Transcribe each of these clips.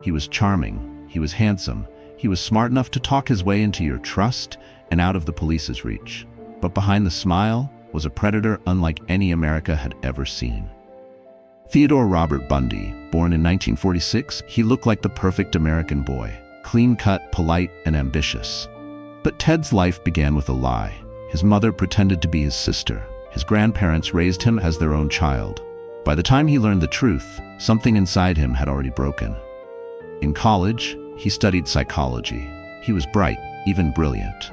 He was charming, he was handsome, he was smart enough to talk his way into your trust and out of the police's reach. But behind the smile was a predator unlike any America had ever seen. Theodore Robert Bundy, born in 1946, he looked like the perfect American boy, clean-cut, polite, and ambitious. But Ted's life began with a lie. His mother pretended to be his sister. His grandparents raised him as their own child. By the time he learned the truth, something inside him had already broken. In college, he studied psychology. He was bright, even brilliant.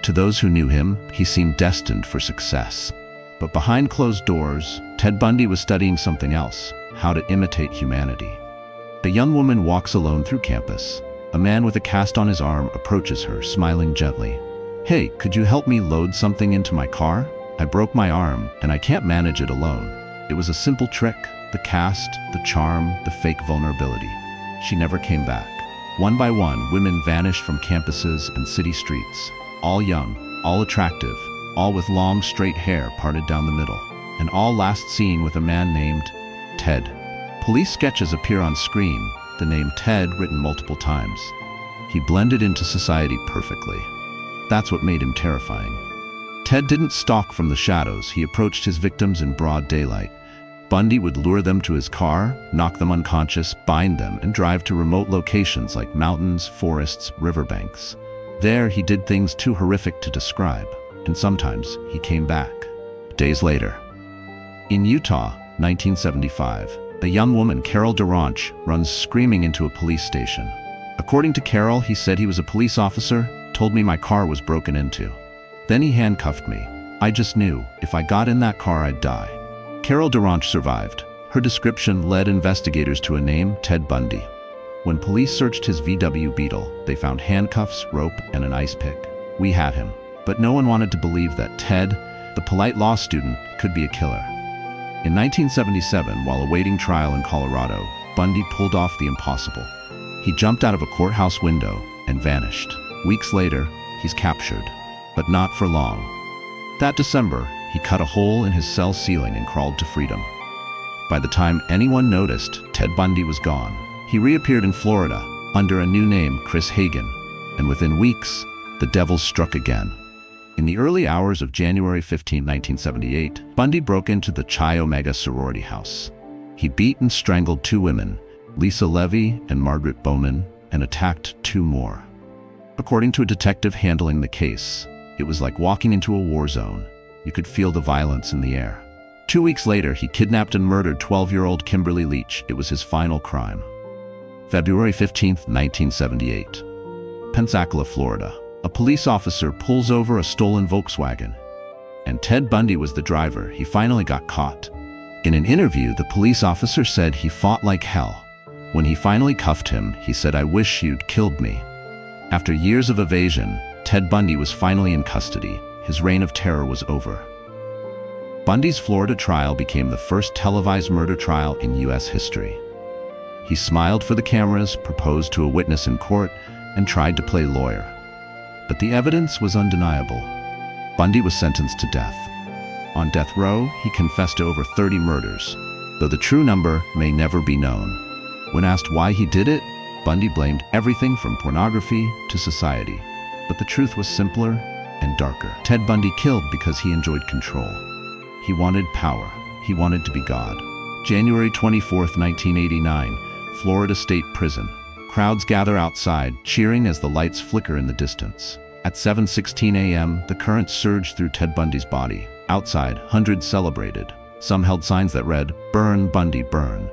To those who knew him, he seemed destined for success. But behind closed doors, Ted Bundy was studying something else: how to imitate humanity. A young woman walks alone through campus. A man with a cast on his arm approaches her, smiling gently. "Hey, could you help me load something into my car? I broke my arm, and I can't manage it alone." It was a simple trick: the cast, the charm, the fake vulnerability. She never came back. One by one, women vanished from campuses and city streets. All young, all attractive, all with long, straight hair parted down the middle, and all last seen with a man named Ted. Police sketches appear on screen, the name Ted written multiple times. He blended into society perfectly. That's what made him terrifying. Ted didn't stalk from the shadows. He approached his victims in broad daylight. Bundy would lure them to his car, knock them unconscious, bind them, and drive to remote locations like mountains, forests, riverbanks. There, he did things too horrific to describe, and sometimes he came back. Days later. In Utah, 1975, a young woman, Carol Durant, runs screaming into a police station. According to Carol, he said he was a police officer, told me my car was broken into. Then he handcuffed me. I just knew, if I got in that car, I'd die. Carol Durant survived. Her description led investigators to a name: Ted Bundy. When police searched his VW Beetle, they found handcuffs, rope, and an ice pick. We had him. But no one wanted to believe that Ted, the polite law student, could be a killer. In 1977, while awaiting trial in Colorado, Bundy pulled off the impossible. He jumped out of a courthouse window and vanished. Weeks later, he's captured. But not for long. That December, he cut a hole in his cell ceiling and crawled to freedom. By the time anyone noticed, Ted Bundy was gone. He reappeared in Florida under a new name, Chris Hagen, and within weeks, the devil struck again. In the early hours of January 15, 1978, Bundy broke into the Chi Omega sorority house. He beat and strangled 2 women, Lisa Levy and Margaret Bowman, and attacked 2 more. According to a detective handling the case, it was like walking into a war zone. You could feel the violence in the air. 2 weeks later, he kidnapped and murdered 12-year-old Kimberly Leach. It was his final crime. February 15, 1978. Pensacola, Florida. A police officer pulls over a stolen Volkswagen. And Ted Bundy was the driver. He finally got caught. In an interview, the police officer said he fought like hell. When he finally cuffed him, he said, "I wish you'd killed me." After years of evasion, Ted Bundy was finally in custody. His reign of terror was over. Bundy's Florida trial became the first televised murder trial in U.S. history. He smiled for the cameras, proposed to a witness in court, and tried to play lawyer. But the evidence was undeniable. Bundy was sentenced to death. On death row, he confessed to over 30 murders, though the true number may never be known. When asked why he did it, Bundy blamed everything from pornography to society. But the truth was simpler and darker. Ted Bundy killed because he enjoyed control. He wanted power. He wanted to be God. January 24, 1989, Florida State Prison. Crowds gather outside, cheering as the lights flicker in the distance. At 7:16 a.m., the current surged through Ted Bundy's body. Outside, hundreds celebrated. Some held signs that read, "Burn, Bundy, burn."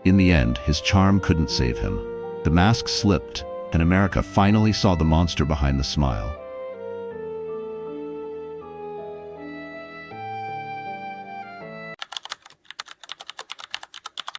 In the end, his charm couldn't save him. The mask slipped, and America finally saw the monster behind the smile.